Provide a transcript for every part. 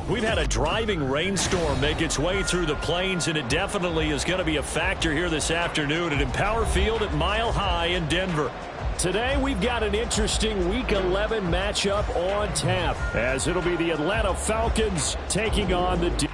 We've had a driving rainstorm make its way through the plains, and it definitely is going to be a factor here this afternoon at Empower Field at Mile High in Denver. Today, we've got an interesting Week 11 matchup on tap, as it'll be the Atlanta Falcons taking on the...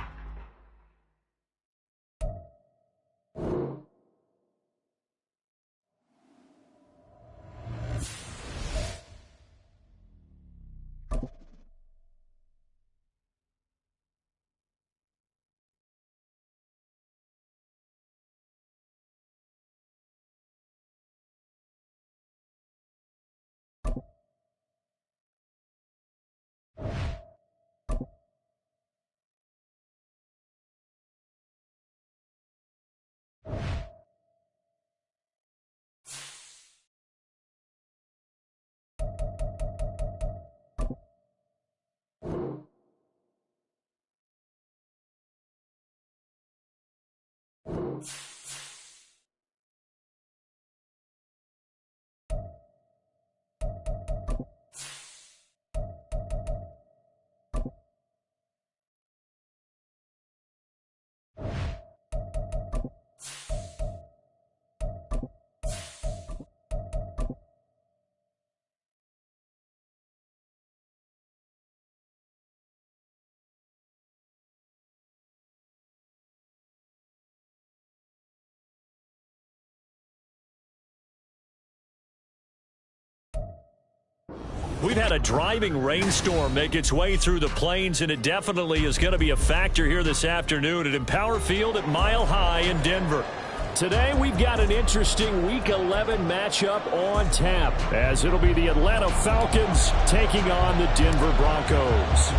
We've had a driving rainstorm make its way through the plains, and it definitely is going to be a factor here this afternoon at Empower Field at Mile High in Denver. Today, we've got an interesting Week 11 matchup on tap, as it'll be the Atlanta Falcons taking on the Denver Broncos.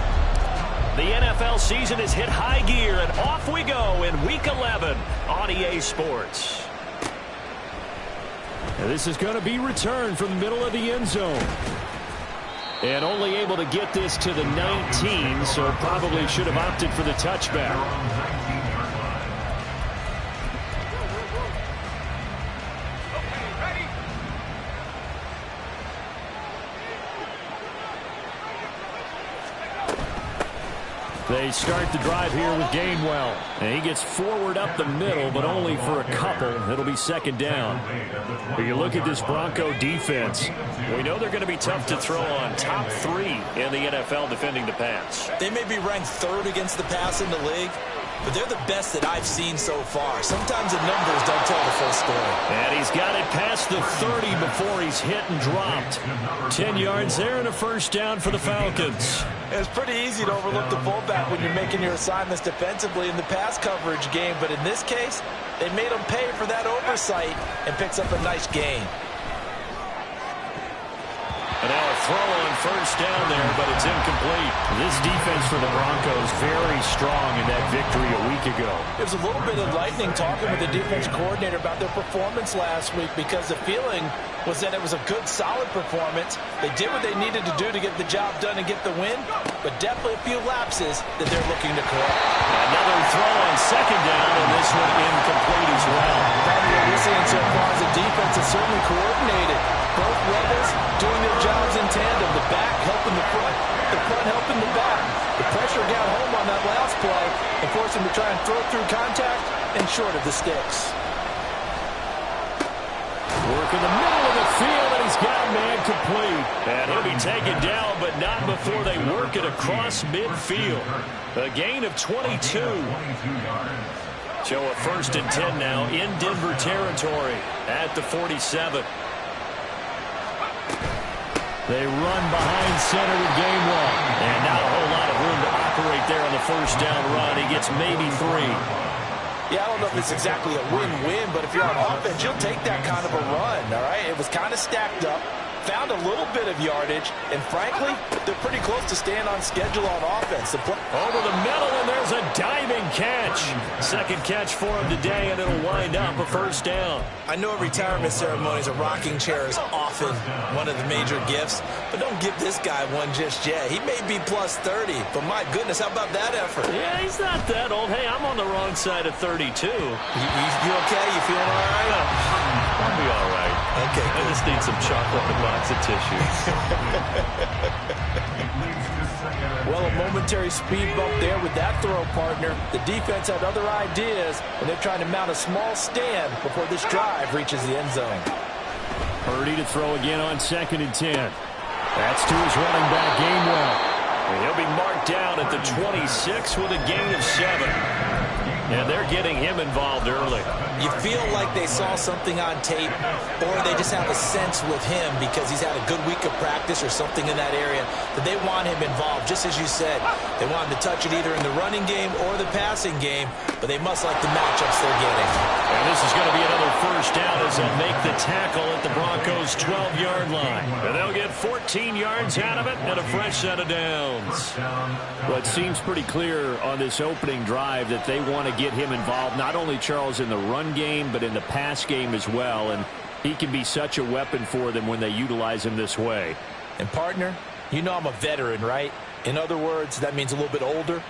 The NFL season has hit high gear, and off we go in Week 11 on EA Sports. And this is going to be returned from the middle of the end zone. And only able to get this to the 19, so probably should have opted for the touchback. They start the drive here with Gainwell. And he gets forward up the middle, but only for a couple. It'll be second down. When you look at this Bronco defense, we know they're going to be tough to throw on. Top 3 in the NFL defending the pass. They may be ranked 3rd against the pass in the league, but they're the best that I've seen so far. Sometimes the numbers don't tell the full story. And he's got it past the 30 before he's hit and dropped. 10 yards there and a first down for the Falcons. It's pretty easy to overlook the fullback when you're making your assignments defensively in the pass coverage game, but in this case, they made him pay for that oversight and picks up a nice gain. And now a throw on first down there, but it's incomplete. This defense for the Broncos very strong in that victory a week ago. It was a little bit enlightening talking with the defense coordinator about their performance last week, because the feeling was that it was a good, solid performance. They did what they needed to do to get the job done and get the win, but definitely a few lapses that they're looking to correct. Another throw on second down, and this one incomplete as well. Probably what we're seeing so far is the defense is certainly coordinated. Both levels doing their jobs in tandem. The back helping the front helping the back. The pressure got home on that last play and forced him to try and throw through contact and short of the sticks. Work in the middle of the field, and he's got a man complete. And he'll be taken down, but not before they work it across midfield. A gain of 22. So a 1st and 10 now in Denver territory at the 47. They run behind center with Gainwell. And not a whole lot of room to operate there on the first down run. He gets maybe 3. Yeah, I don't know if it's exactly a win-win, but if you're on offense, you'll take that kind of a run, all right? It was kind of stacked up, found a little bit of yardage, and frankly, they're pretty close to staying on schedule on offense. Over the middle, and there's a diving catch. Second catch for him today, and it'll wind up a first down. I know at retirement ceremonies, a rocking chair is often one of the major gifts, but don't give this guy one just yet. He may be plus 30, but my goodness, how about that effort? Yeah, he's not that old. Hey, I'm on the wrong side of 32. You okay? You feeling all right? I'll be all right. Okay, I just need some chocolate and a box of tissues. Well, a moment momentary speed bump there with that throw partner. The defense had other ideas, and they're trying to mount a small stand before this drive reaches the end zone. Purdy to throw again on 2nd and 10. That's to his running back, Gainwell. And he'll be marked down at the 26 with a gain of 7. And they're getting him involved early. You feel like they saw something on tape, or they just have a sense with him because he's had a good week of practice or something in that area that they want him involved. Just as you said, they want him to touch it either in the running game or the passing game, but they must like the matchups they're getting. And this is going to be another first down as they'll make the tackle at the Broncos' 12-yard line. And they'll get 14 yards out of it and a fresh set of downs. Well, it seems pretty clear on this opening drive that they want to get him involved, not only, Charles, in the run game, but in the pass game as well. And he can be such a weapon for them when they utilize him this way. And, partner, you know I'm a veteran, right? In other words, that means a little bit older.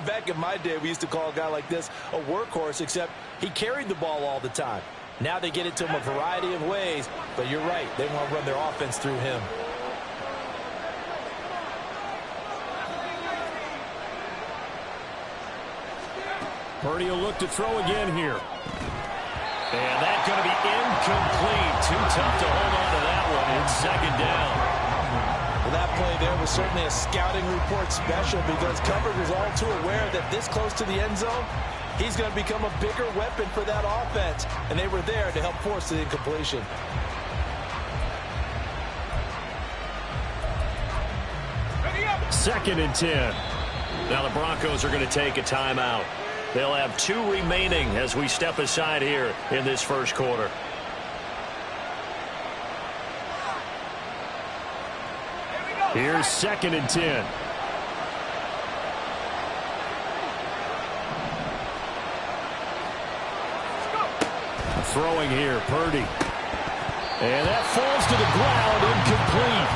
Back in my day, we used to call a guy like this a workhorse, except he carried the ball all the time. Now they get it to him a variety of ways, but you're right. They want to run their offense through him. Purdy will look to throw again here. And that's going to be incomplete. Too tough to hold on to that one. It's 2nd down. Well, that play there was certainly a scouting report special because coverage was all too aware that this close to the end zone, he's going to become a bigger weapon for that offense. And they were there to help force the incompletion. Second and 10. Now the Broncos are going to take a timeout. They'll have 2 remaining as we step aside here in this first quarter. Here's 2nd and 10. Throwing here, Purdy. And that falls to the ground, incomplete.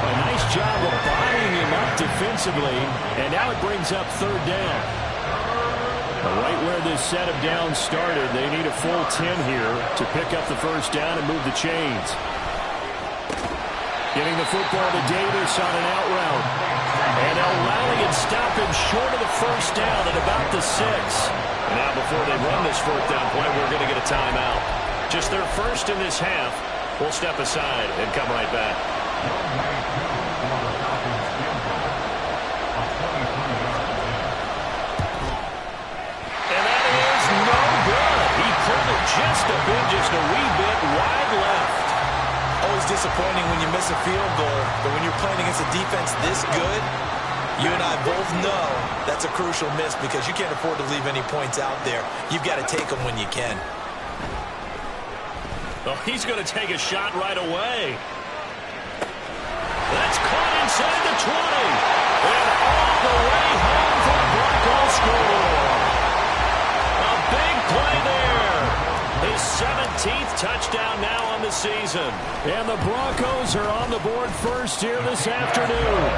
A nice job of bodying him up defensively, and now it brings up 3rd down. Right where this set of downs started, they need a full 10 here to pick up the first down and move the chains. Getting the football to Davis on an out route. And they'll rally and stop him short of the first down at about the 6. And now before they run this 4th down play, we're going to get a timeout. Just their first in this half. We'll step aside and come right back. Just a wee bit wide left. Always disappointing when you miss a field goal, but when you're playing against a defense this good, you and I both know that's a crucial miss because you can't afford to leave any points out there. You've got to take them when you can. Oh, he's going to take a shot right away. That's caught inside the 20. And all the way home for the Broncos score. A big play there. His 17th touchdown now on the season. And the Broncos are on the board first here this afternoon.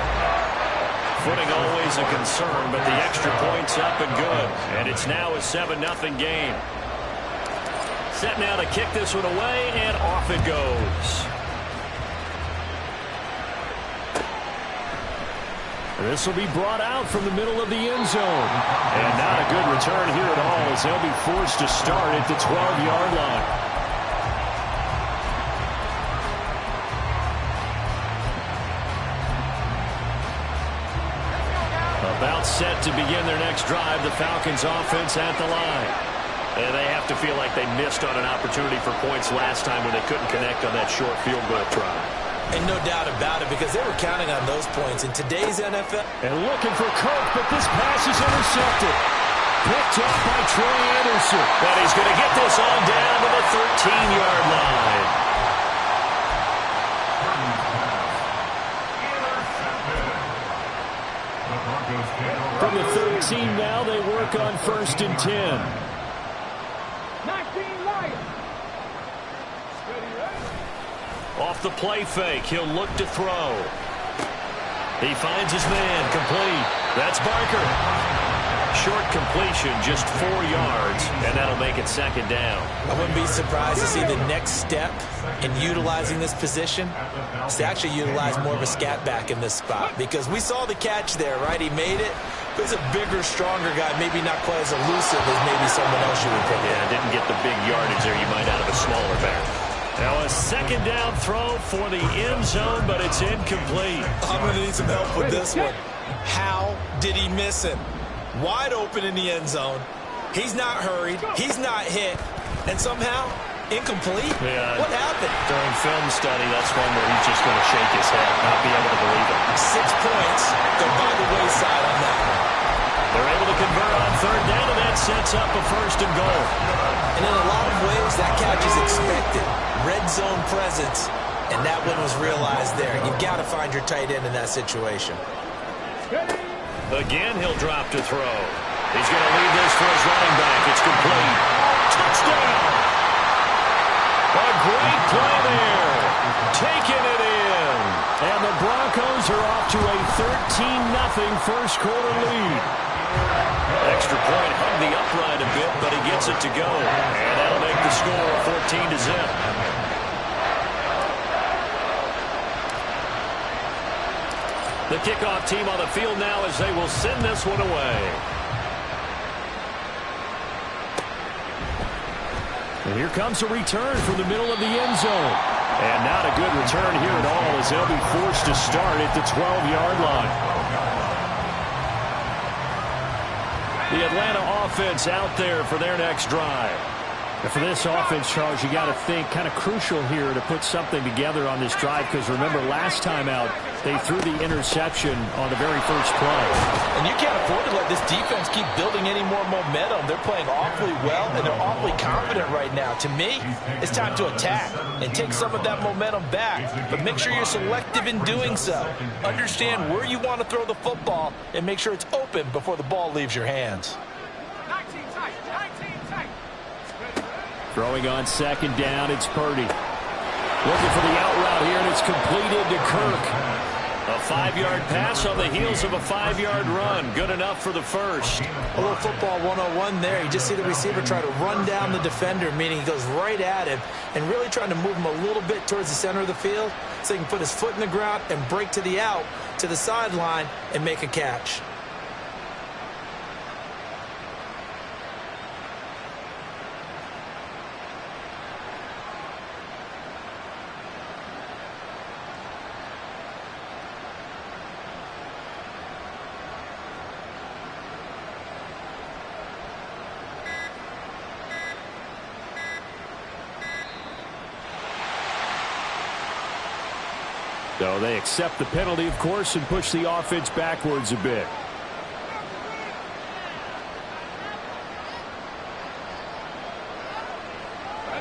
Footing always a concern, but the extra point's up and good. And it's now a 7-0 game. Set now to kick this one away, and off it goes. This will be brought out from the middle of the end zone. And not a good return here at all as they'll be forced to start at the 12-yard line. About set to begin their next drive, the Falcons offense at the line. And they have to feel like they missed on an opportunity for points last time when they couldn't connect on that short field goal try. And no doubt about it, because they were counting on those points in today's NFL. And looking for Kirk, but this pass is intercepted. Picked up by Troy Anderson. But he's going to get this on down to the 13-yard line. From the 13 now, they work on 1st and 10. Off the play fake, he'll look to throw. He finds his man, complete. That's Barker. Short completion, just 4 yards, and that'll make it second down. I wouldn't be surprised to see the next step in utilizing this position is to actually utilize more of a scat back in this spot, because we saw the catch there, right? He made it. But he's a bigger, stronger guy, maybe not quite as elusive as maybe someone else you would put there. Yeah, didn't get the big yardage there you might out of a smaller back. Now a second down throw for the end zone, but it's incomplete. I'm going to need some help with this one. How did he miss him? Wide open in the end zone. He's not hurried. He's not hit. And somehow, incomplete? Yeah. What happened? During film study, that's one where he's just going to shake his head, not be able to believe it. 6 points go by the wayside on that one. They're able to convert on third down, and that sets up a first and goal. And in a lot of ways, that catch is expected. Red zone presence, and that one was realized there. You've got to find your tight end in that situation. Again, he'll drop to throw. He's going to leave this for his running back. It's complete. Touchdown! A great play there. Taking it in. And the Broncos are off to a 13-0 first quarter lead. Extra point hung the upright a bit, but he gets it to go. And that'll make the score 14-0. The kickoff team on the field now as they will send this one away. And here comes a return from the middle of the end zone. And not a good return here at all as they'll be forced to start at the 12-yard line. The Atlanta offense out there for their next drive. And for this offense, Charles, you got to think kind of crucial here to put something together on this drive, because remember last time out they threw the interception on the very first play. And you can't afford to let this defense keep building any more momentum. They're playing awfully well, and they're awfully confident right now. To me, it's time to attack and take some of that momentum back. But make sure you're selective in doing so. Understand where you want to throw the football and make sure it's open before the ball leaves your hands. Throwing on second down, it's Purdy. Looking for the out route here, and it's completed to Kirk. A 5-yard pass on the heels of a 5-yard run. Good enough for the first. A little football 101 there. You just see the receiver try to run down the defender, meaning he goes right at him and really trying to move him a little bit towards the center of the field so he can put his foot in the ground and break to the out, to the sideline, and make a catch. So they accept the penalty, of course, and push the offense backwards a bit.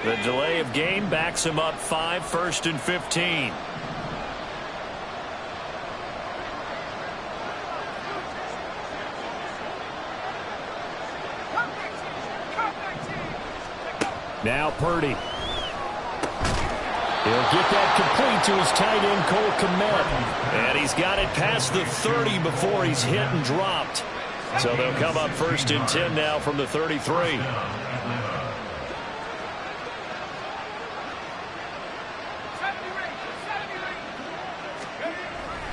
The delay of game backs him up 5, 1st and 15. Now Purdy. He'll get that complete to his tight end, Cole Kmet. And he's got it past the 30 before he's hit and dropped. So they'll come up 1st and 10 now from the 33.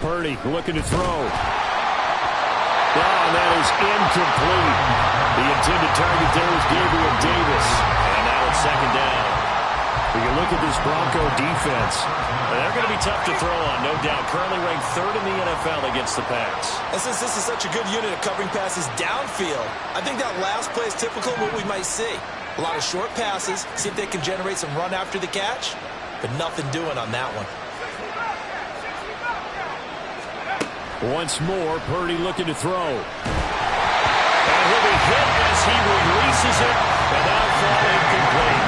Purdy looking to throw. And that is incomplete. The intended target there was Gabriel Davis. And now it's second down. When you look at this Bronco defense, they're going to be tough to throw on, no doubt. Currently ranked 3rd in the NFL against the pass. And since this is such a good unit of covering passes downfield, I think that last play is typical of what we might see. A lot of short passes, see if they can generate some run after the catch, but nothing doing on that one. Once more, Purdy looking to throw. And he'll be hit as he releases it, and that'll fall incomplete.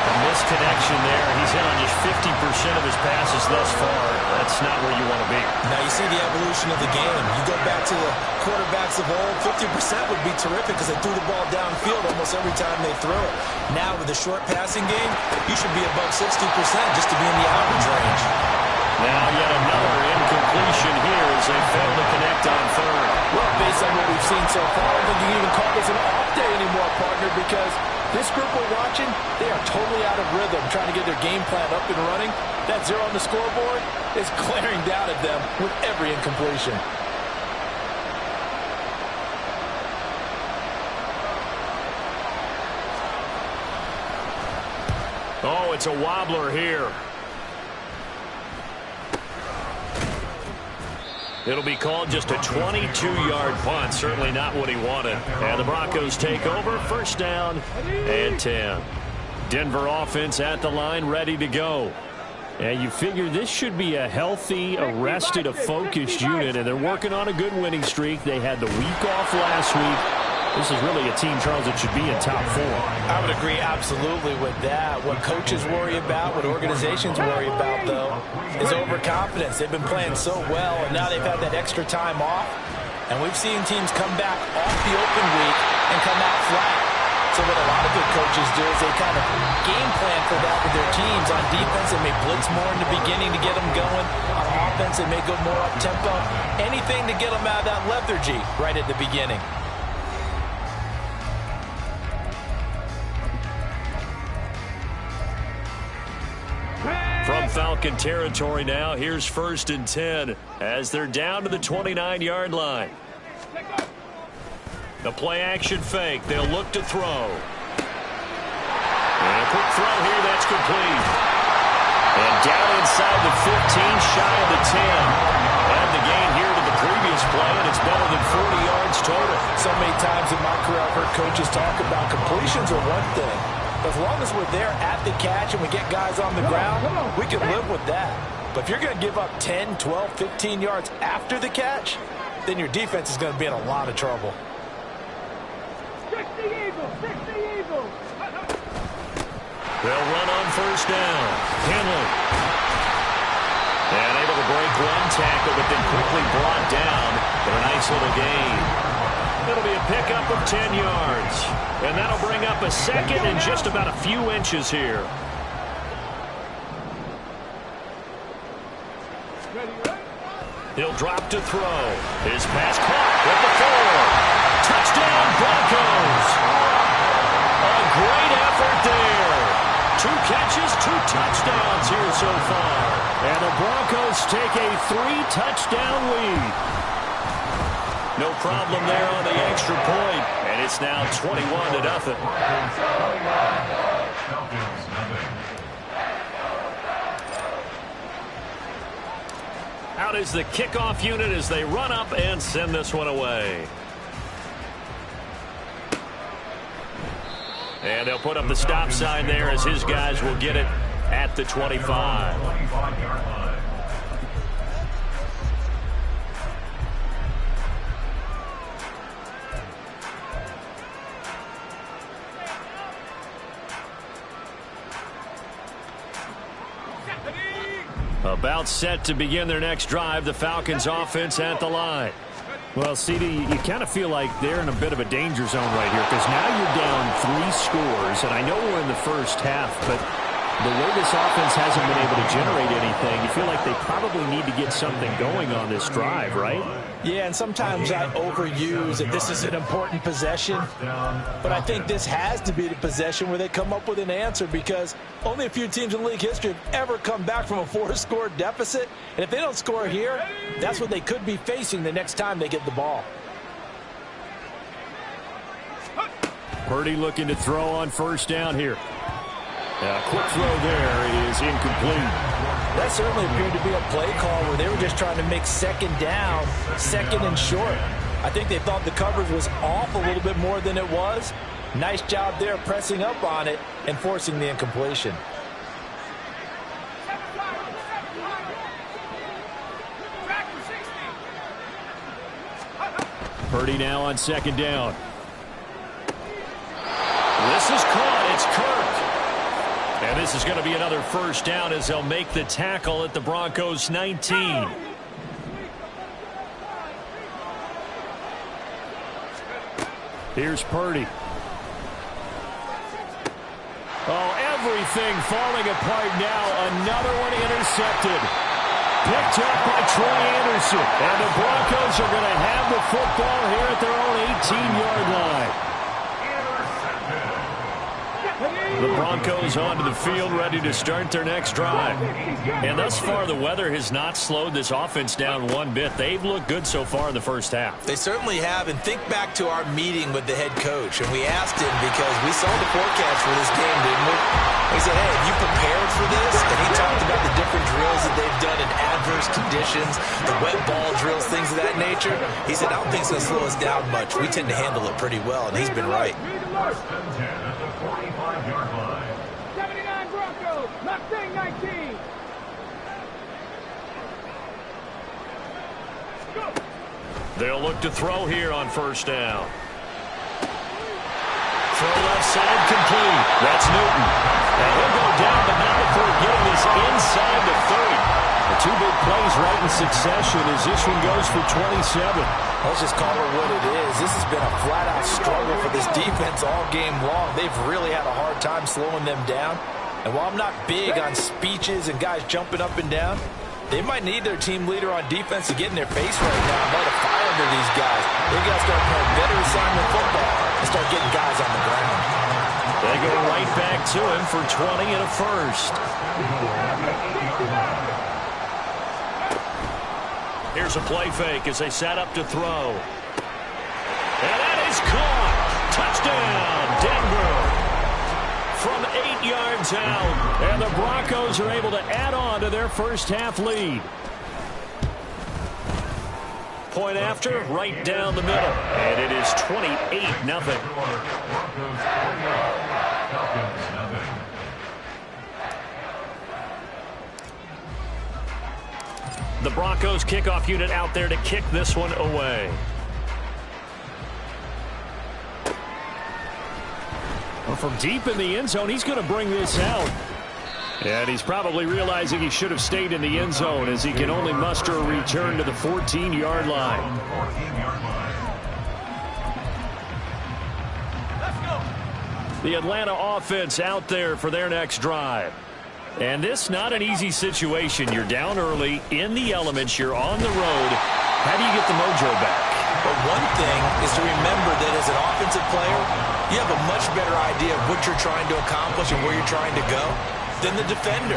A misconnection there. He's hit on just 50% of his passes thus far. That's not where you want to be. Now you see the evolution of the game. You go back to the quarterbacks of old, 50% would be terrific because they threw the ball downfield almost every time they throw it. Now with the short passing game, you should be above 60% just to be in the average range. Now yet another incompletion here as they fail to connect on third. Well, based on what we've seen so far, I don't think you can even call this an off day anymore, partner, because this group we're watching, they are totally out of rhythm, trying to get their game plan up and running. That 0 on the scoreboard is glaring down at them with every incompletion. Oh, it's a wobbler here. It'll be called just a 22-yard punt. Certainly not what he wanted. And the Broncos take over. First down and 10. Denver offense at the line, ready to go. And you figure this should be a healthy, a rested, a focused unit. And they're working on a good winning streak. They had the week off last week. This is really a team, Charles, that should be in top 4. I would agree absolutely with that. What coaches worry about, what organizations worry about, though, is overconfidence. They've been playing so well, and now they've had that extra time off. And we've seen teams come back off the open week and come out flat. So what a lot of good coaches do is they kind of game plan for that with their teams. On defense, they may blitz more in the beginning to get them going. On offense, they may go more up-tempo. Anything to get them out of that lethargy right at the beginning. From Falcon territory now, here's 1st and 10 as they're down to the 29-yard line. The play-action fake. They'll look to throw. And a quick throw here. That's complete. And down inside the 15, shy of the 10. And the gain here to the previous play, and it's better than 40 yards total. So many times in my career I've heard coaches talk about completions are one thing. As long as we're there at the catch and we get guys on the ground, we can live with that. But if you're going to give up 10, 12, 15 yards after the catch, then your defense is going to be in a lot of trouble. They'll run on first down. Henley. And able to break one tackle, but then quickly brought down for a nice little gain. It'll be a pickup of 10 yards. And that'll bring up a second and just about a few inches here. He'll drop to throw. His pass caught at the 4. Touchdown, Broncos. A great effort there. 2 catches, 2 touchdowns here so far. And the Broncos take a 3-touchdown lead. No problem there on the extra point. And it's now 21-0. Out is the kickoff unit as they run up and send this one away. And they'll put up the stop sign there as his guys will get it at the 25. About set to begin their next drive, the Falcons offense at the line. Well, CD, you kind of feel like they're in a bit of a danger zone right here because now you're down 3 scores, and I know we're in the first half, but the way this offense hasn't been able to generate anything, you feel like they probably need to get something going on this drive, right? Yeah, and sometimes I overuse that this is an important possession, but I think this has to be the possession where they come up with an answer because only a few teams in league history have ever come back from a 4-score deficit, and if they don't score here, that's what they could be facing the next time they get the ball. Purdy looking to throw on first down here. A quick throw there is incomplete. That certainly appeared to be a play call where they were just trying to make second down, second and short. I think they thought the coverage was off a little bit more than it was. Nice job there pressing up on it and forcing the incompletion. Purdy now on second down. This is caught. It's Kirk. And this is going to be another first down as they'll make the tackle at the Broncos 19. Here's Purdy. Oh, everything falling apart now. Another one intercepted. Picked up by Troy Anderson. And the Broncos are going to have the football here at their own 18-yard line. The Broncos onto the field, ready to start their next drive. And thus far, the weather has not slowed this offense down one bit. They've looked good so far in the first half. They certainly have. And think back to our meeting with the head coach. And we asked him, because we saw the forecast for this game, didn't we? We said, hey, have you prepared for this? And he talked about the different drills that they've done in adverse conditions, the wet ball drills, things of that nature. He said, I don't think it's going to slow us down much. We tend to handle it pretty well, and he's been right. 79 Broncos, Mustang 19. They'll look to throw here on first down. Throw left side complete. That's Newton. And he'll go down, but not before getting this inside the 30. The two big plays right in succession as this one goes for 27. Let's just call it what it is. This has been a flat-out struggle for this defense all game long. They've really had a hard time slowing them down. And while I'm not big on speeches and guys jumping up and down, they might need their team leader on defense to get in their face right now and light a fire under these guys. They've got to start playing better assignment football and start getting guys on the ground. They go right back to him for 20 and a first. Here's a play fake as they set up to throw. And that is caught. Touchdown, Denver. From 8 yards out. And the Broncos are able to add on to their first half lead. Point after, right down the middle. And it is 28-0. The Broncos kickoff unit out there to kick this one away. Well, from deep in the end zone, he's going to bring this out. And he's probably realizing he should have stayed in the end zone as he can only muster a return to the 14-yard line. The Atlanta offense out there for their next drive. And this not an easy situation. You're down early, in the elements, you're on the road. How do you get the mojo back? But one thing is to remember that as an offensive player, you have a much better idea of what you're trying to accomplish and where you're trying to go than the defender.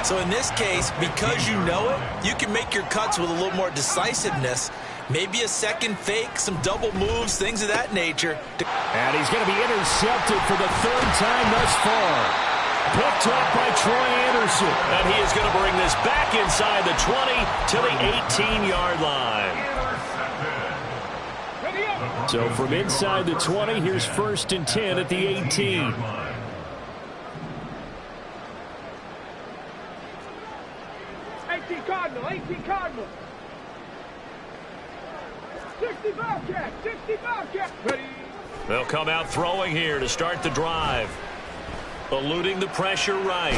So in this case, because you know it, you can make your cuts with a little more decisiveness. Maybe a second fake, some double moves, things of that nature. And he's going to be intercepted for the third time thus far. Picked up by Troy Anderson. And he is going to bring this back inside the 20 to the 18-yard line. So from inside the 20, here's 1st and 10 at the 18. 18 Cardinal, 18 Cardinal. 60 Bobcat, 60 Bobcat. Ready. They'll come out throwing here to start the drive. Eluding the pressure right.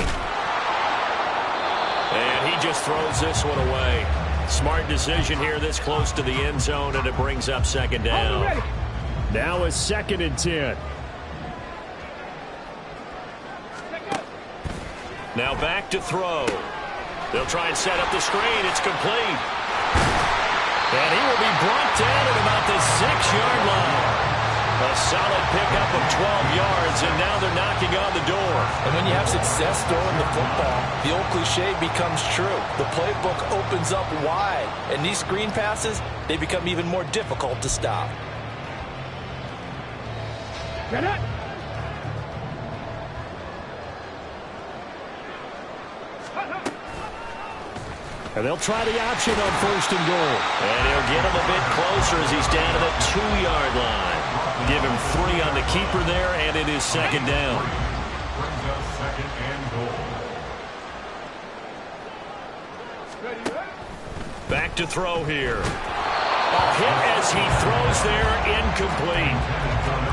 And he just throws this one away. Smart decision here this close to the end zone, and it brings up second down. Now it's 2nd and 10. Now back to throw. They'll try and set up the screen. It's complete. And he will be brought down at about the 6-yard line. A solid pickup of 12 yards, and now they're knocking on the door. And when you have success throwing the football, the old cliche becomes true. The playbook opens up wide, and these screen passes, they become even more difficult to stop. Get it. And they'll try the option on 1st and goal. And he'll get him a bit closer as he's down to the 2-yard line. Give him 3 on the keeper there, and it is 2nd down. Brings up 2nd and goal. Back to throw here. A hit as he throws there, incomplete.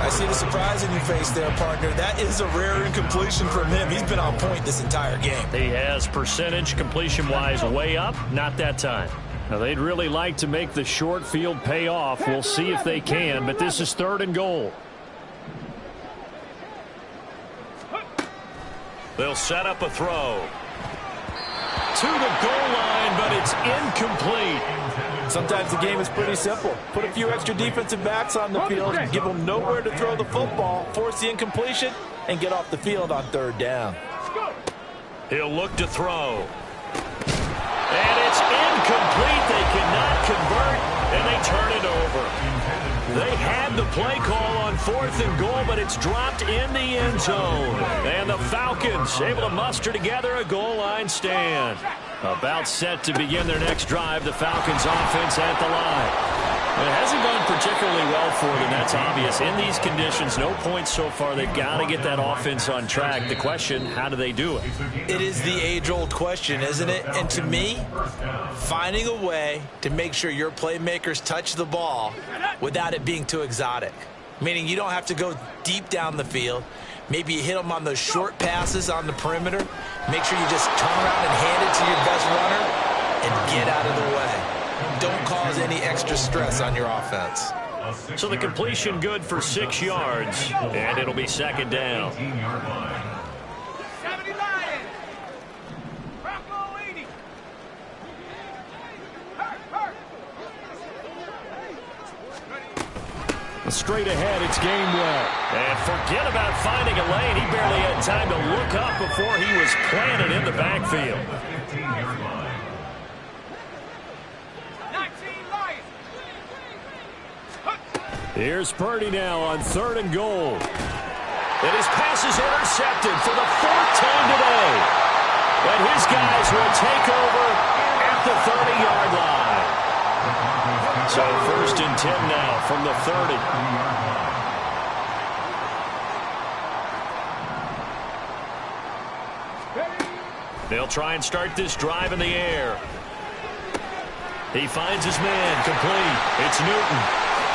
I see the surprise in your face there, partner. That is a rare incompletion from him. He's been on point this entire game. He has percentage completion-wise way up. Not that time. Now, they'd really like to make the short field pay off. We'll see if they can, but this is 3rd and goal. They'll set up a throw. To the goal line, but it's incomplete. Sometimes the game is pretty simple. Put a few extra defensive backs on the field, give them nowhere to throw the football, force the incompletion, and get off the field on third down. He'll look to throw. And it's incomplete. They cannot convert, and they turn it over. They had the play call on 4th and goal, but it's dropped in the end zone. And the Falcons able to muster together a goal line stand. About set to begin their next drive, the Falcons offense at the line. It hasn't gone particularly well for them, that's obvious. In these conditions, no points so far. They've got to get that offense on track. The question, how do they do it? It is the age-old question, isn't it? And to me, finding a way to make sure your playmakers touch the ball without it being too exotic. Meaning you don't have to go deep down the field. Maybe you hit them on those short passes on the perimeter. Make sure you just turn around and hand it to your best runner and get out of the way. Don't cause any extra stress on your offense. So the completion good for 6 yards, and it'll be second down. 70 Lions. Bravo 80. Straight ahead, it's Gamewell. And forget about finding a lane. He barely had time to look up before he was planted in the backfield. 19 Lions. Here's Purdy now on 3rd and goal. And his pass is intercepted for the 4th time today. And his guys will take over at the 30-yard line. So 1st and 10 now from the 30. They'll try and start this drive in the air. He finds his man, complete. It's Newton.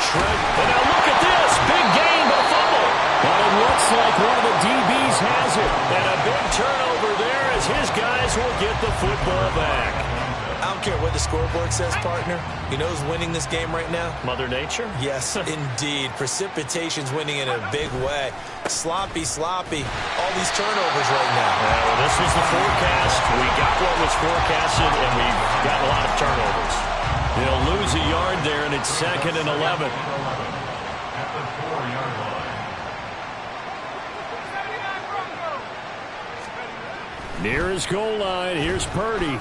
Shred. And now look at this. Big gain, but a fumble. But it looks like one of the DBs has it. And a big turnover there as his guys will get the football back. I don't care what the scoreboard says, partner. You know who's winning this game right now? Mother Nature? Yes, indeed. Precipitation's winning in a big way. Sloppy. All these turnovers right now. Well, this was the forecast. We got what was forecasted, and we've got a lot of turnovers. They'll lose a yard there, and it's 2nd and 11. Near his goal line, here's Purdy.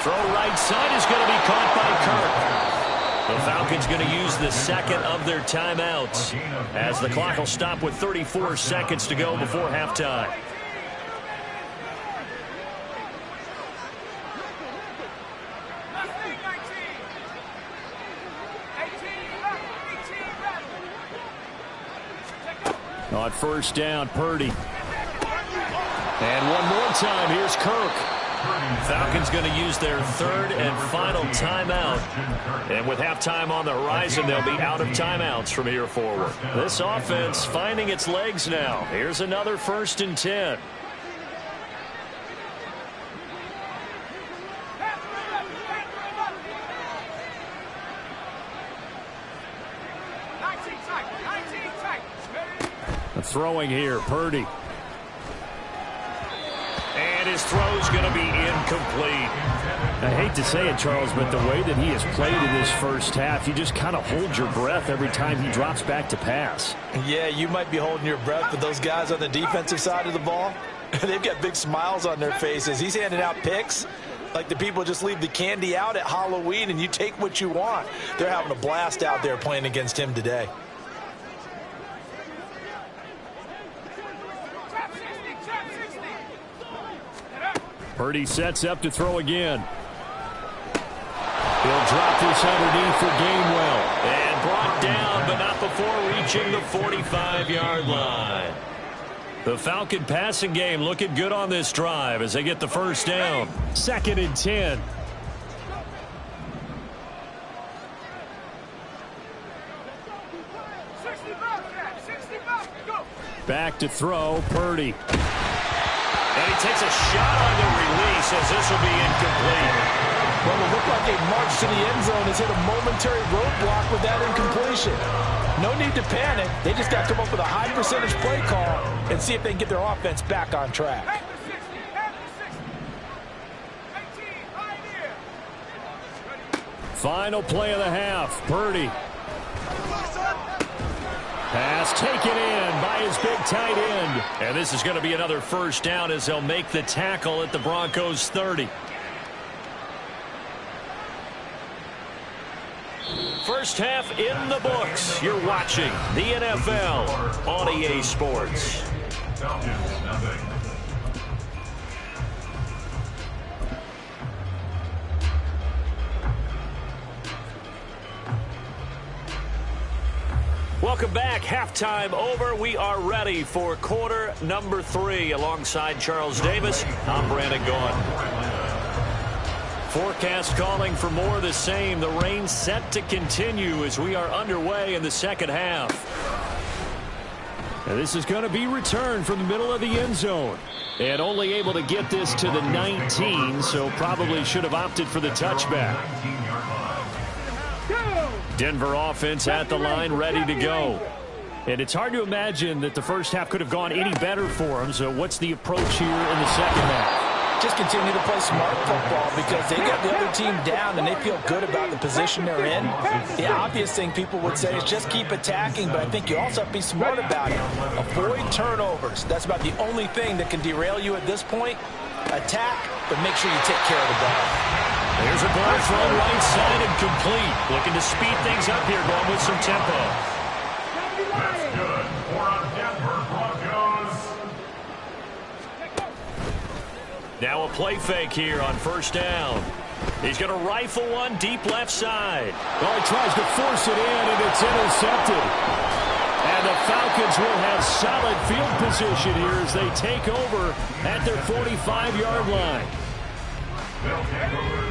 Throw right side is going to be caught by Kirk. The Falcons going to use the 2nd of their timeouts as the clock will stop with 34 seconds to go before halftime. On 1st down, Purdy. And one more time, here's Kirk. Falcons going to use their 3rd and final timeout. And with halftime on the horizon, they'll be out of timeouts from here forward. This offense finding its legs now. Here's another 1st and 10. Throwing here, Purdy. And his throw's going to be incomplete. I hate to say it, Charles, but the way that he has played in this first half, you just kind of hold your breath every time he drops back to pass. Yeah, you might be holding your breath, but those guys on the defensive side of the ball, they've got big smiles on their faces. He's handing out picks like the people just leave the candy out at Halloween and you take what you want. They're having a blast out there playing against him today. Purdy sets up to throw again. He'll drop this underneath for Gamewell. And brought down, but not before reaching the 45-yard line. The Falcon passing game looking good on this drive as they get the 1st down. 2nd and 10. Back to throw, Purdy. And he takes a shot on the release as this will be incomplete. Well, it looked like a march to the end zone has hit a momentary roadblock with that incompletion. No need to panic. They just got to come up with a high percentage play call and see if they can get their offense back on track. Final play of the half. Purdy. Pass taken in by his big tight end. And this is going to be another first down as they'll make the tackle at the Broncos 30. First half in the books. You're watching the NFL on EA Sports. Falcons, nothing. Welcome back. Halftime over. We are ready for quarter number 3. Alongside Charles Davis, I'm Brandon Gaughan. Forecast calling for more of the same. The rain set to continue as we are underway in the second half. And this is going to be returned from the middle of the end zone. And only able to get this to the 19, so probably should have opted for the touchback. Denver offense at the line, ready to go. And it's hard to imagine that the first half could have gone any better for them. So what's the approach here in the second half? Just continue to play smart football because they got the other team down and they feel good about the position they're in. The obvious thing people would say is just keep attacking, but I think you also have to be smart about it. Avoid turnovers. That's about the only thing that can derail you at this point. Attack, but make sure you take care of the ball. There's a ball thrown right side and complete. Looking to speed things up here, going with some tempo. That's good for a Denver Broncos. Now a play fake here on first down. He's going to rifle one deep left side. Well, he tries to force it in, and it's intercepted. And the Falcons will have solid field position here as they take over at their 45-yard line.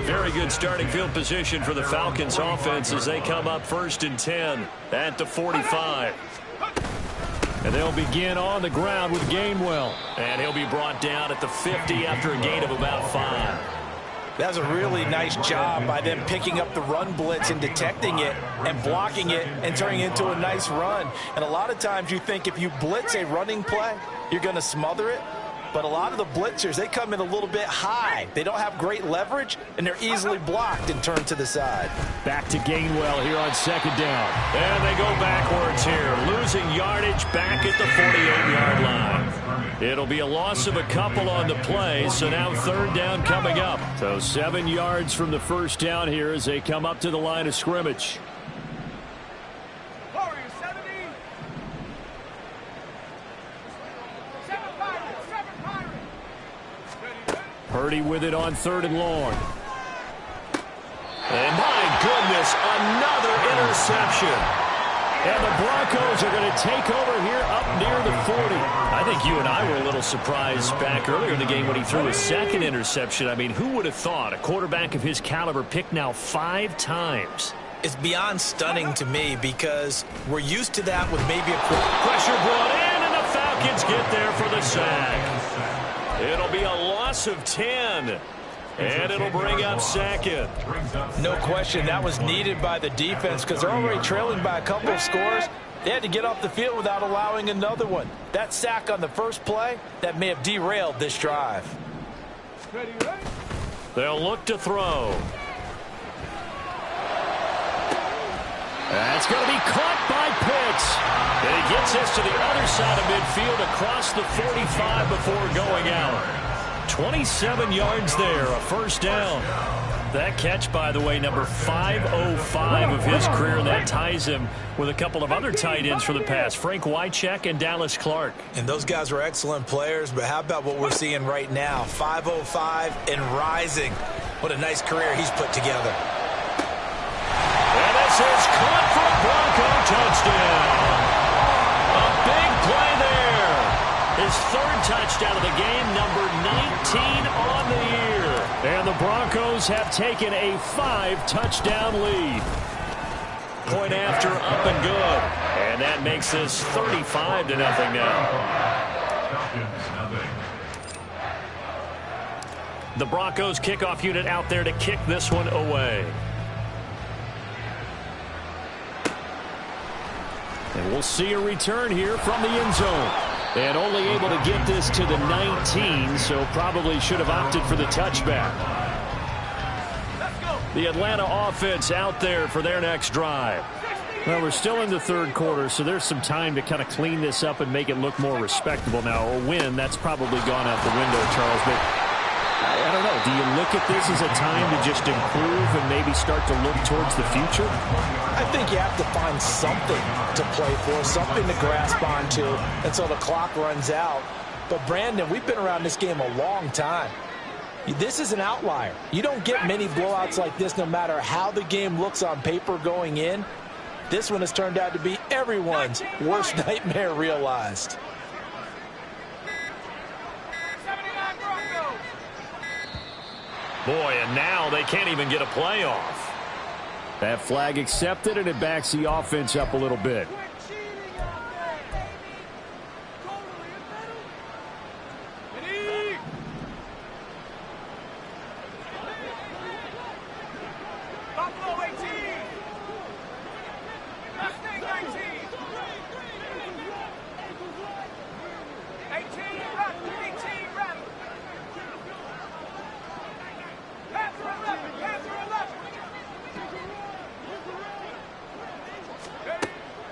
Very good starting field position for the Falcons offense as they come up 1st and 10 at the 45. And they'll begin on the ground with Gainwell. And he'll be brought down at the 50 after a gain of about 5. That was a really nice job by them picking up the run blitz and detecting it and blocking it and turning it into a nice run. And a lot of times you think if you blitz a running play, you're going to smother it. But a lot of the blitzers, they come in a little bit high. They don't have great leverage, and they're easily blocked and turned to the side. Back to Gainwell here on second down. And they go backwards here, losing yardage back at the 48-yard line. It'll be a loss of a couple on the play, so now third down coming up. So 7 yards from the first down here as they come up to the line of scrimmage. Purdy with it on 3rd and long. And my goodness, another interception. And the Broncos are going to take over here up near the 40. I think you and I were a little surprised back earlier in the game when he threw his second interception. I mean, who would have thought a quarterback of his caliber picked now 5 times? It's beyond stunning to me because we're used to that with maybe a pressure brought in, and the Falcons get there for the sack. It'll be a loss of 10, and it'll bring up 2nd. No question, that was needed by the defense because they're already trailing by a couple of scores. They had to get off the field without allowing another one. That sack on the first play, that may have derailed this drive. They'll look to throw. That's going to be caught by Pitts. And he gets this to the other side of midfield across the 45 before going out. 27 yards there, a first down. That catch, by the way, number 505 of his career, and that ties him with a couple of other tight ends for the past, Frank Wycheck and Dallas Clark. And those guys were excellent players, but how about what we're seeing right now? 505 and rising. What a nice career he's put together. And this is caught for a Bronco touchdown. A big play there. His 3rd touchdown of the game, number 19 on the year. And the Broncos have taken a 5-touchdown lead. Point after, up and good. And that makes this 35-0 now. The Broncos kickoff unit out there to kick this one away. And we'll see a return here from the end zone. And only able to get this to the 19, so probably should have opted for the touchback. Let's go. The Atlanta offense out there for their next drive. Well, we're still in the third quarter, so there's some time to kind of clean this up and make it look more respectable. Now, a win, that's probably gone out the window, Charles, but I don't know. Do you look at this as a time to just improve and maybe start to look towards the future? I think you have to find something to play for, something to grasp onto until the clock runs out. But, Brandon, we've been around this game a long time. This is an outlier. You don't get many blowouts like this no matter how the game looks on paper going in. This one has turned out to be everyone's worst nightmare realized. Boy, and now they can't even get a playoff. That flag accepted, and it backs the offense up a little bit.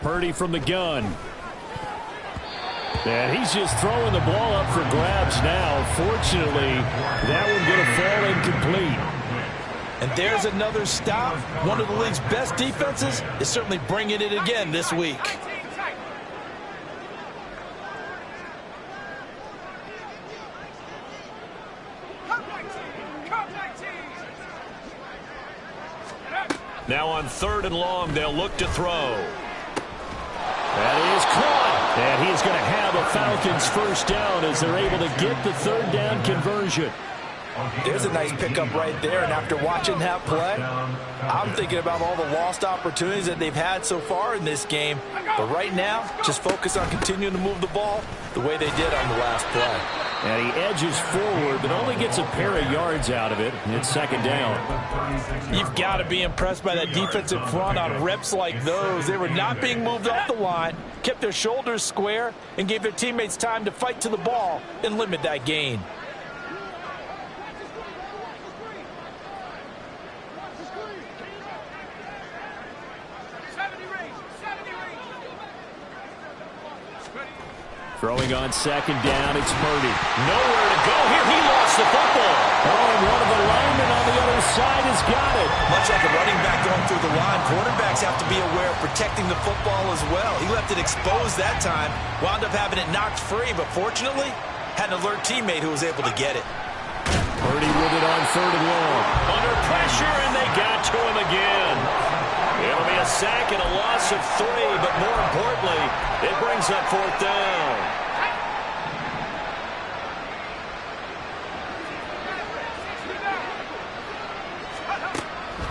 Purdy from the gun. And he's just throwing the ball up for grabs now. Fortunately, that one going to fall incomplete. And there's another stop. One of the league's best defenses is certainly bringing it again this week. Now on 3rd and long, they'll look to throw. That is caught. And he's going to have a Falcons first down as they're able to get the 3rd down conversion. There's a nice pickup right there, and after watching that play, I'm thinking about all the lost opportunities that they've had so far in this game. But right now, just focus on continuing to move the ball the way they did on the last play. And he edges forward, but only gets a pair of yards out of it. It's 2nd down. You've got to be impressed by that defensive front on reps like those. They were not being moved off the line, kept their shoulders square, and gave their teammates time to fight to the ball and limit that gain. Throwing on 2nd down, it's Purdy. Nowhere to go here. He lost the football. Oh, and one of the linemen on the other side has got it. Much like a running back going through the line, quarterbacks have to be aware of protecting the football as well. He left it exposed that time, wound up having it knocked free, but fortunately, had an alert teammate who was able to get it. Purdy with it on 3rd and long. Under pressure, and they got to him again. It'll be a sack and a loss of 3, but more importantly, it brings up 4th down.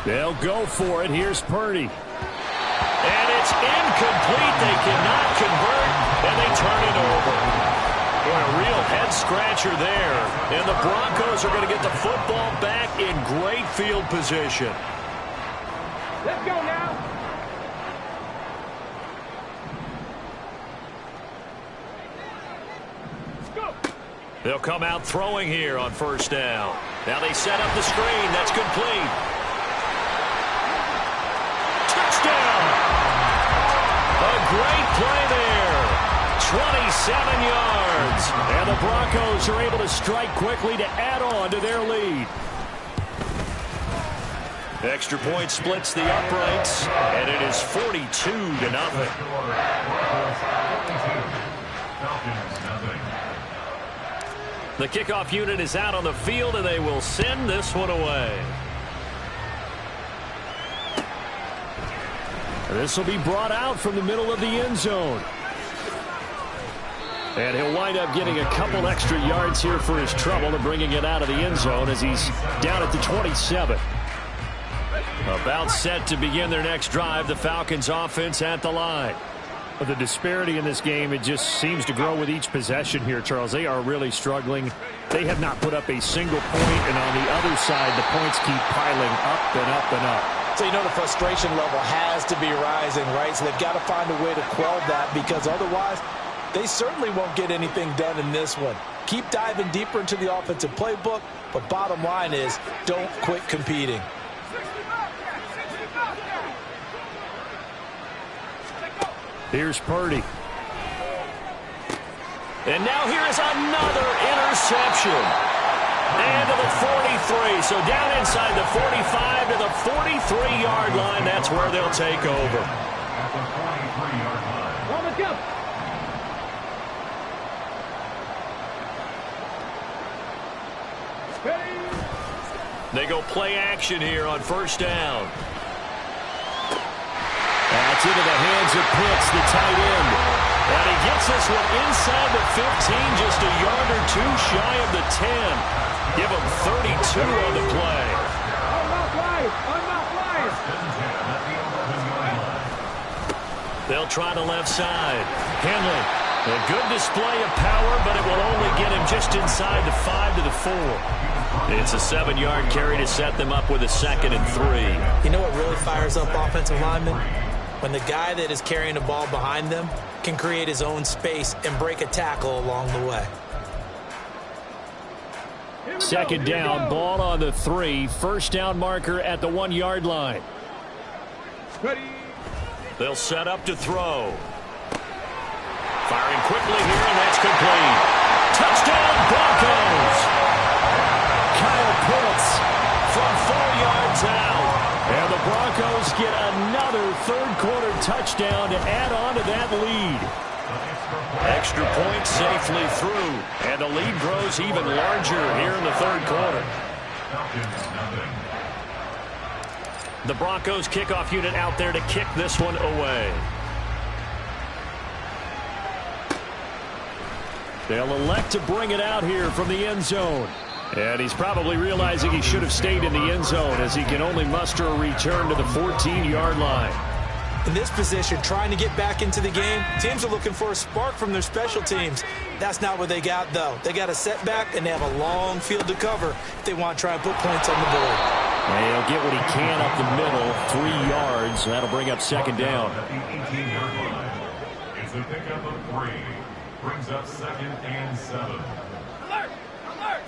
They'll go for it. Here's Purdy. And it's incomplete. They cannot convert, and they turn it over. Boy, a real head-scratcher there. And the Broncos are going to get the football back in great field position. Let's go now. Let's go. They'll come out throwing here on 1st down. Now they set up the screen. That's complete. Touchdown! A great play there. 27 yards. And the Broncos are able to strike quickly to add on to their lead. Extra point splits the uprights, and it is 42-0. The kickoff unit is out on the field, and they will send this one away. This will be brought out from the middle of the end zone. And he'll wind up getting a couple extra yards here for his trouble and bringing it out of the end zone as he's down at the 27. About set to begin their next drive, the Falcons offense at the line. But the disparity in this game, it just seems to grow with each possession here, Charles. They are really struggling. They have not put up a single point, and on the other side, the points keep piling up and up and up. So you know the frustration level has to be rising, right? So they've got to find a way to quell that, because otherwise they certainly won't get anything done in this one. Keep diving deeper into the offensive playbook, but bottom line is don't quit competing. Here's Purdy. And now here is another interception. And to the 43. So down inside the 45 to the 43-yard line. That's where they'll take over. At the 43-yard line. Warm it up. They go play action here on first down. That's into the hands of Pitts, the tight end. And he gets this one inside the 15, just a yard or two shy of the 10. Give him 32 on the play. Unlock live. Unlock live. They'll try the left side. Henley, a good display of power, but it will only get him just inside the 5 to the 4. It's a 7-yard carry to set them up with a 2nd and 3. You know what really fires up offensive linemen? When the guy that is carrying the ball behind them can create his own space and break a tackle along the way. Second down, ball on the 3. First down marker at the 1-yard line. Ready. They'll set up to throw. Firing quickly here, and that's complete. Touchdown, Broncos! Kyle Pitts from 4 yards out. And the Broncos get another third-quarter touchdown to add on to that lead. Extra point safely through, and the lead grows even larger here in the third quarter. The Broncos kickoff unit out there to kick this one away. They'll elect to bring it out here from the end zone. And he's probably realizing he should have stayed in the end zone as he can only muster a return to the 14-yard line. In this position, trying to get back into the game, teams are looking for a spark from their special teams. That's not what they got, though. They got a setback, and they have a long field to cover if they want to try and put points on the board. And he'll get what he can up the middle, 3 yards. That'll bring up second down. At the 18-yard line. It's a pickup of 3. Brings up 2nd and 7. Alert. Alert.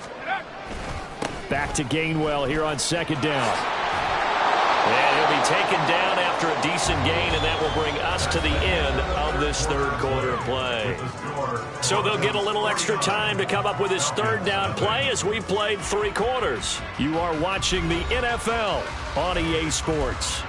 Back to Gainwell here on second down. And he'll be taken down after a decent gain, and that will bring us to the end of this third quarter play. So they'll get a little extra time to come up with his third down play as we played 3 quarters. You are watching the NFL on EA Sports.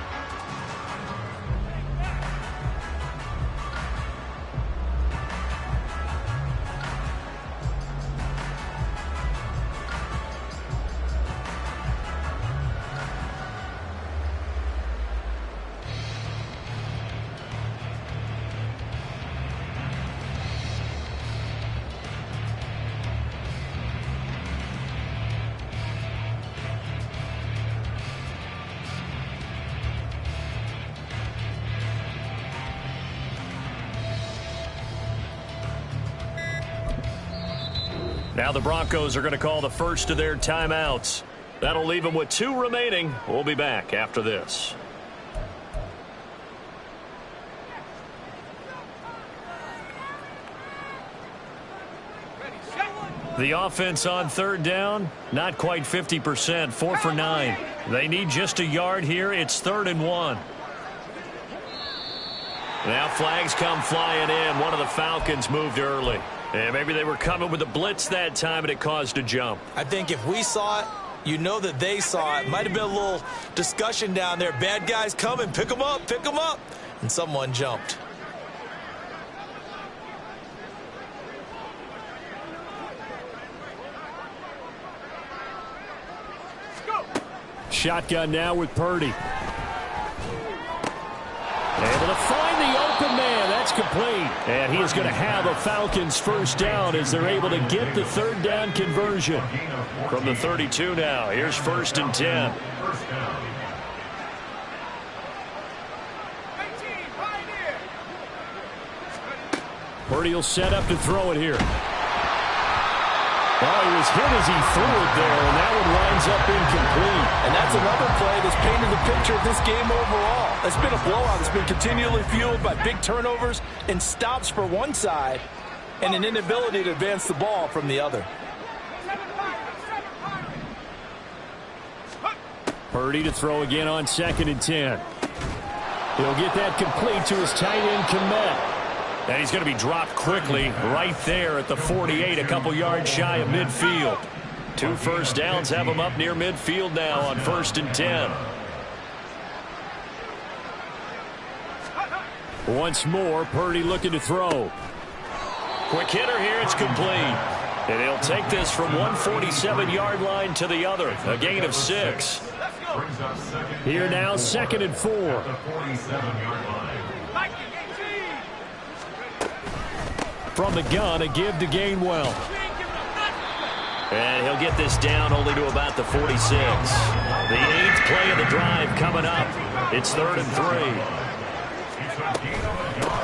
Now the Broncos are going to call the first of their timeouts. That'll leave them with 2 remaining. We'll be back after this. The offense on third down, not quite 50%, 4 for 9. They need just a yard here. It's 3rd and 1. Now flags come flying in. One of the Falcons moved early. And maybe they were coming with a blitz that time, and it caused a jump. I think if we saw it, you know that they saw it. Might have been a little discussion down there. Bad guys coming. Pick them up. Pick them up. And someone jumped. Shotgun now with Purdy. Able to find the open man. That's complete. And he is going to have a Falcons first down as they're able to get the third down conversion. From the 32 now. Here's 1st and 10. Purdy will set up to throw it here. Oh, he was hit as he threw it there, and that one winds up incomplete. And that's another play that's painted the picture of this game overall. It's been a blowout. It's been continually fueled by big turnovers and stops for one side and an inability to advance the ball from the other. Purdy to throw again on 2nd and 10. He'll get that complete to his tight end, Kmet. And he's going to be dropped quickly right there at the 48, a couple yards shy of midfield. 2 first downs have him up near midfield now on 1st and 10. Once more, Purdy looking to throw. Quick hitter here, it's complete. And he'll take this from 147-yard line to the other, a gain of 6. Here now, 2nd and 4. From the gun, a give to Gainwell. And he'll get this down only to about the 46. The 8th play of the drive coming up. It's 3rd and 3.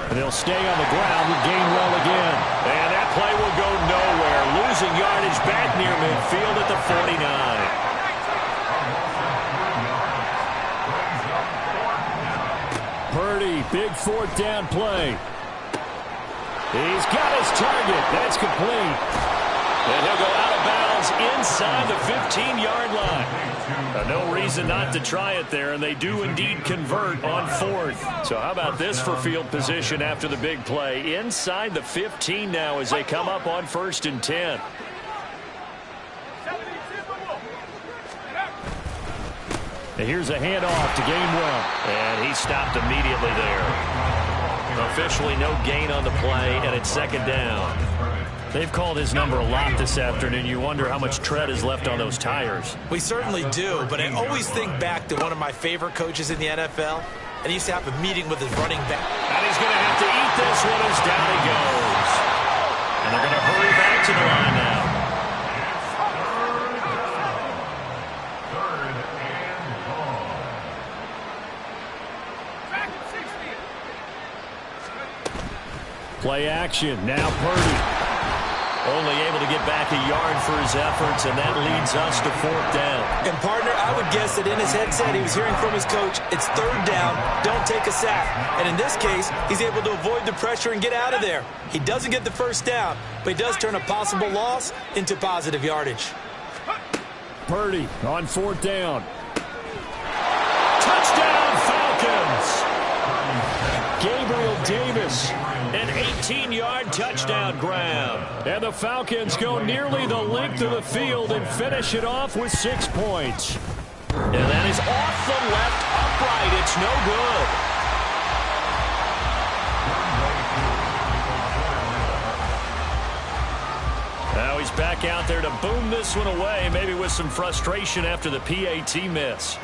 And they'll stay on the ground with Gainwell again. And that play will go nowhere. Losing yardage back near midfield at the 49. Purdy, big 4th down play. He's got his target. That's complete. And he'll go out of bounds inside the 15-yard line. No reason not to try it there, and they do indeed convert on 4th. So how about this for field position after the big play? Inside the 15 now as they come up on 1st and 10. And here's a handoff to Gainwell. And he stopped immediately there. Officially no gain on the play, and it's 2nd down. They've called his number a lot this afternoon. You wonder how much tread is left on those tires. We certainly do, but I always think back to one of my favorite coaches in the NFL, and he used to have a meeting with his running back. And he's going to have to eat this one as down he goes. And they're going to hurry back to the line now. Play action. Now Purdy. Only able to get back a yard for his efforts, and that leads us to 4th down. And, partner, I would guess that in his headset he was hearing from his coach, it's 3rd down, don't take a sack. And in this case, he's able to avoid the pressure and get out of there. He doesn't get the 1st down, but he does turn a possible loss into positive yardage. Purdy on 4th down. Touchdown, Falcons! Gabriel Davis. An 18-yard touchdown grab. And the Falcons go nearly the length of the field and finish it off with 6 points. And that is off the left upright. It's no good. Now he's back out there to boom this one away, maybe with some frustration after the PAT miss.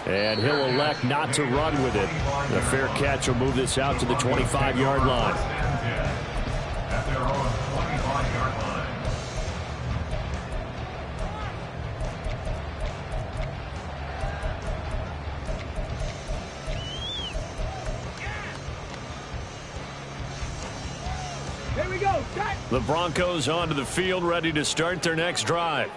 And he'll elect not to run with it. The fair catch will move this out to the 25-yard line. At their own 25-yard line. Here we go. Set. The Broncos onto the field, ready to start their next drive.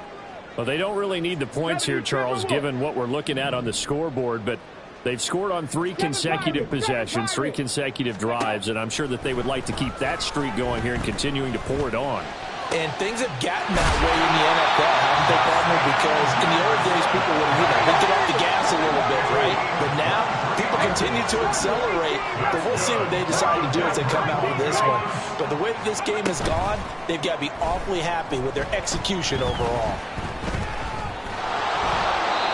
Well, they don't really need the points here, Charles, given what we're looking at on the scoreboard, but they've scored on 3 consecutive possessions, 3 consecutive drives, and I'm sure that they would like to keep that streak going here and continuing to pour it on. And things have gotten that way in the NFL, haven't they, partner? Because in the old days, people would, they'd get off the gas a little bit, right? But now, people continue to accelerate. But we'll see what they decide to do as they come out with this one. But the way that this game has gone, they've got to be awfully happy with their execution overall.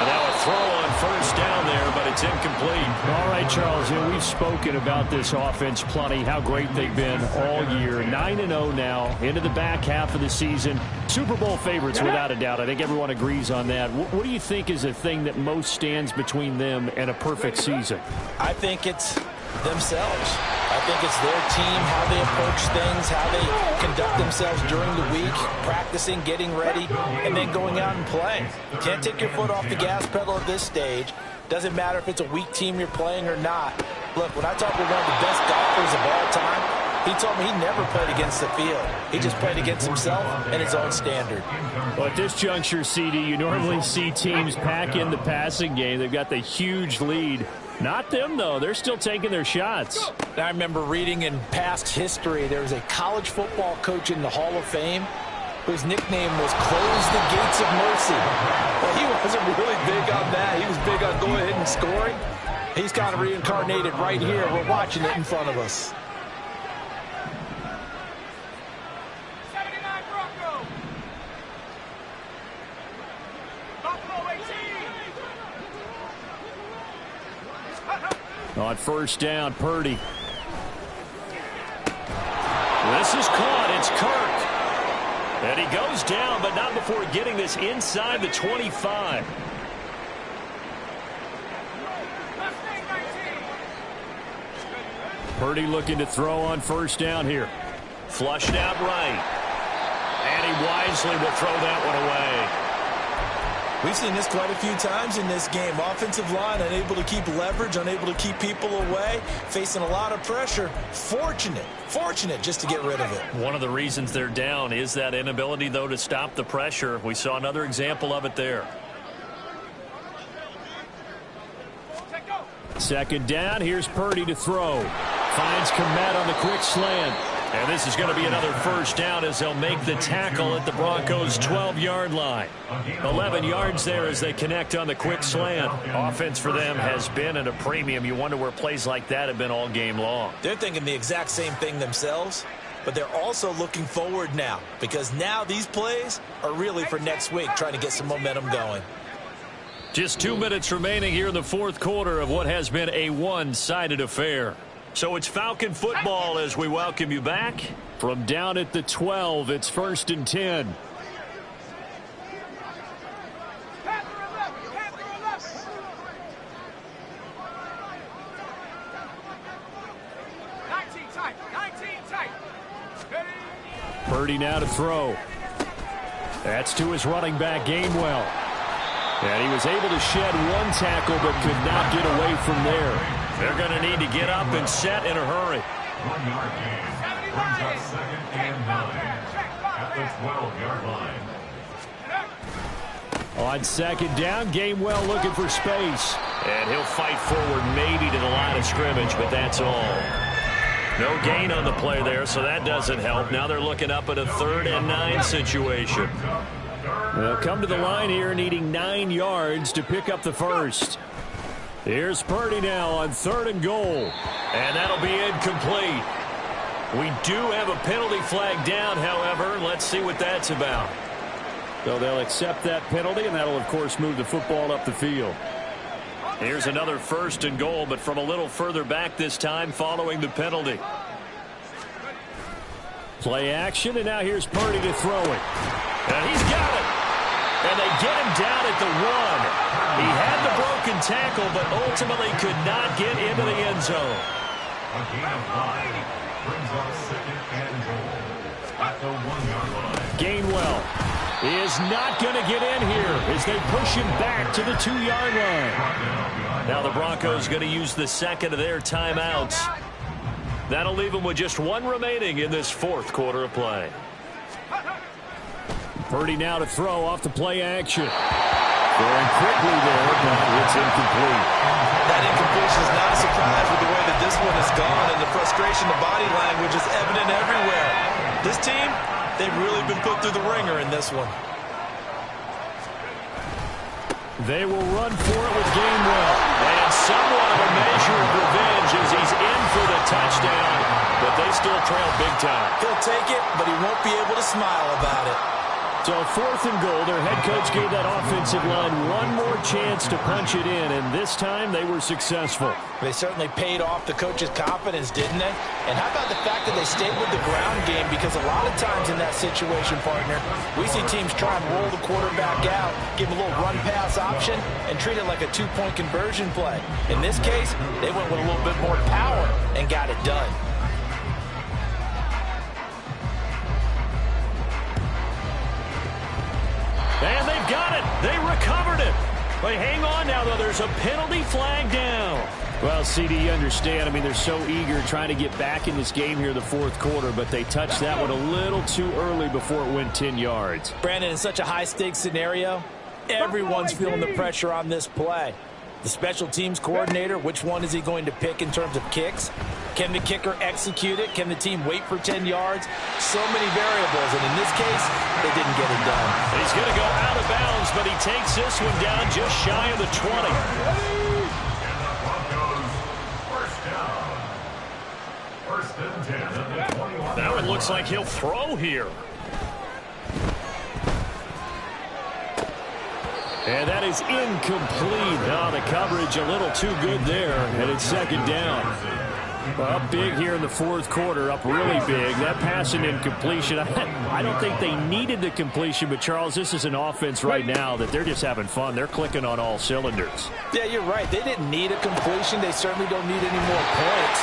Now a throw on 1st down there, but it's incomplete. All right, Charles, we've spoken about this offense plenty, how great they've been all year. 9-0 now, into the back half of the season. Super Bowl favorites, without a doubt. I think everyone agrees on that. What do you think is the thing that most stands between them and a perfect season? I think it's themselves. I think it's their team, how they approach things, how they conduct themselves during the week, practicing, getting ready, and then going out and playing. You can't take your foot off the gas pedal at this stage. Doesn't matter if it's a weak team you're playing or not. Look, when I talk with one of the best golfers of all time, he told me he never played against the field. He just played against himself and his own standard. Well, at this juncture, CD, you normally see teams pack in the passing game. They've got the huge lead. Not them, though. They're still taking their shots. I remember reading in past history, there was a college football coach in the Hall of Fame whose nickname was Close the Gates of Mercy. Well, he wasn't really big on that. He was big on going ahead and scoring. He's kind of reincarnated right here. We're watching it in front of us. 79 Bronco. Buffalo 18. On first down, Purdy. This is caught. It's Kirk. And he goes down, but not before getting this inside the 25. Purdy looking to throw on first down here. Flushed out right. And he wisely will throw that one away. We've seen this quite a few times in this game. Offensive line unable to keep leverage, unable to keep people away, facing a lot of pressure. Fortunate just to get rid of it. One of the reasons they're down is that inability, though, to stop the pressure. We saw another example of it there. Second down, here's Purdy to throw. Finds Komet on the quick slant. And this is going to be another first down as they'll make the tackle at the Broncos' 12-yard line. 11 yards there as they connect on the quick slant. Offense for them has been at a premium. You wonder where plays like that have been all game long. They're thinking the exact same thing themselves, but they're also looking forward now because now these plays are really for next week, trying to get some momentum going. Just 2 minutes remaining here in the fourth quarter of what has been a one-sided affair. So it's Falcon football as we welcome you back. From down at the 12, it's 1st and 10. Purdy now to throw. That's to his running back, Gainwell. And he was able to shed one tackle but could not get away from there. They're going to need to get up and set in a hurry. 1 yard gain. Brings up 2nd and 9 at the 12-yard line. On second down, Gainwell looking for space. And he'll fight forward maybe to the line of scrimmage, but that's all. No gain on the play there, so that doesn't help. Now they're looking up at a 3rd and 9 situation. They'll come to the line here needing 9 yards to pick up the first. Here's Purdy now on 3rd and goal. And that'll be incomplete. We do have a penalty flag down, however. Let's see what that's about. So they'll accept that penalty, and that'll, of course, move the football up the field. Here's another 1st and goal, but from a little further back this time following the penalty. Play action, and now here's Purdy to throw it. And he's got it. And they get him down at the 1. He had the broken tackle, but ultimately could not get into the end zone. A gain of 5 brings up 2nd and goal at the 1-yard line. Gainwell is not going to get in here as they push him back to the 2-yard line. Now the Broncos going to use the second of their timeouts. That'll leave them with just 1 remaining in this fourth quarter of play. Purdy now to throw off the play action. Going quickly there, but it's incomplete. That incompletion is not a surprise with the way that this one has gone, and the frustration, the body language is evident everywhere. This team, they've really been put through the ringer in this one. They will run for it with Gainwell. And somewhat of a measure of revenge as he's in for the touchdown, but they still trail big time. He'll take it, but he won't be able to smile about it. So 4th and goal, their head coach gave that offensive line one more chance to punch it in, and this time they were successful. They certainly paid off the coach's confidence, didn't they? And how about the fact that they stayed with the ground game? Because a lot of times in that situation, partner, we see teams try and roll the quarterback out, give him a little run-pass option, and treat it like a 2-point conversion play. In this case, they went with a little bit more power and got it done. And they've got it. They recovered it. But hang on now, though. There's a penalty flag down. Well, CD, you understand. I mean, they're so eager trying to get back in this game here in the fourth quarter, but they touched that one a little too early before it went 10 yards. Brandon, in such a high-stakes scenario, everyone's feeling the pressure on this play. The special teams coordinator, which one is he going to pick in terms of kicks? Can the kicker execute it? Can the team wait for 10 yards? So many variables, and in this case, they didn't get it done. He's going to go out of bounds, but he takes this one down just shy of the 20. Now it looks like he'll throw here. And that is incomplete. Oh, the coverage a little too good there, and it's second down. Up big here in the fourth quarter, up really big. That pass and incompletion, I don't think they needed the completion, but, Charles, this is an offense right now that they're just having fun. They're clicking on all cylinders. Yeah, you're right. They didn't need a completion. They certainly don't need any more points.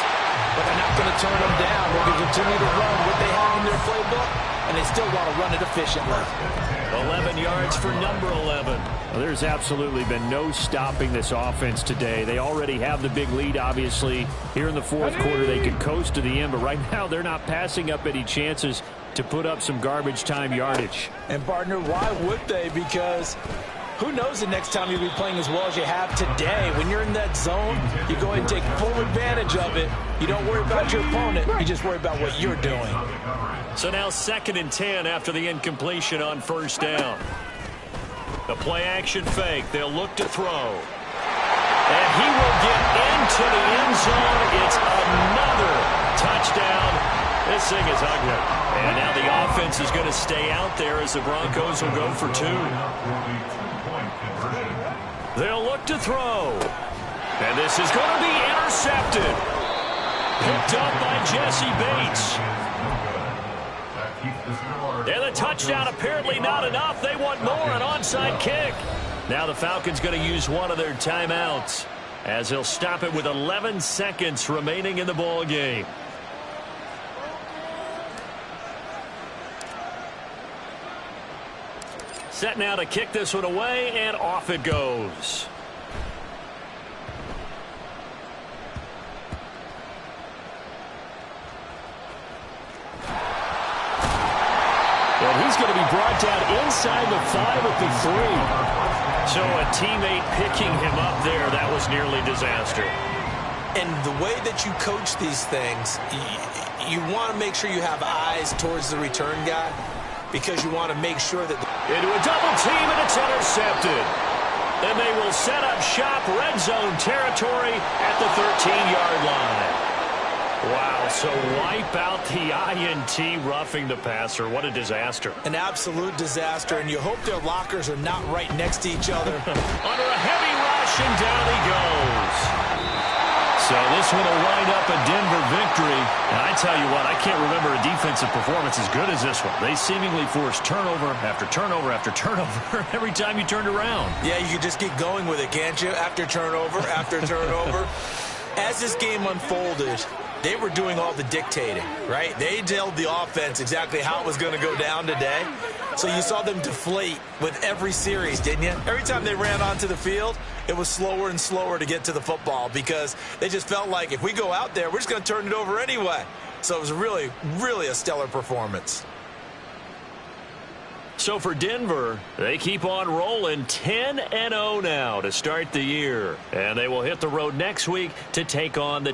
But they're not going to turn them down. They're going to continue to run what they have in their playbook, and they still want to run it efficiently. 11 yards for number 11. Well, there's absolutely been no stopping this offense today. They already have the big lead, obviously. Here in the fourth quarter, they could coast to the end, but right now they're not passing up any chances to put up some garbage time yardage. And, partner, why would they? Because who knows the next time you'll be playing as well as you have today. When you're in that zone, you go ahead and take full advantage of it. You don't worry about your opponent. You just worry about what you're doing. So now 2nd and 10 after the incompletion on first down. The play-action fake. They'll look to throw. And he will get into the end zone. It's another touchdown. This thing is ugly. And now the offense is going to stay out there as the Broncos will go for 2. They'll look to throw. And this is going to be intercepted. Picked up by Jesse Bates. And the touchdown apparently not enough. They want more, an onside kick. Now the Falcons going to use one of their timeouts as he'll stop it with 11 seconds remaining in the ball game. Set now to kick this one away, and off it goes. And he's going to be brought down inside the 5 at the 3. So a teammate picking him up there, that was nearly disaster. And the way that you coach these things, you want to make sure you have eyes towards the return guy because you want to make sure that... Into a double team, and it's intercepted. And they will set up shop, red zone territory at the 13-yard line. Wow, so wipe out the INT, roughing the passer. What a disaster. An absolute disaster, and you hope their lockers are not right next to each other. Under a heavy rush, and down he goes. So this one will wind up a Denver victory. And I tell you what, I can't remember a defensive performance as good as this one. They seemingly forced turnover after turnover after turnover every time you turned around. Yeah, you can just keep going with it, can't you? After turnover, after turnover. As this game unfolded, they were doing all the dictating, right? They told the offense exactly how it was going to go down today. So you saw them deflate with every series, didn't you? Every time they ran onto the field, it was slower and slower to get to the football because they just felt like if we go out there, we're just going to turn it over anyway. So it was really, really a stellar performance. So for Denver, they keep on rolling 10-0 now to start the year. And they will hit the road next week to take on the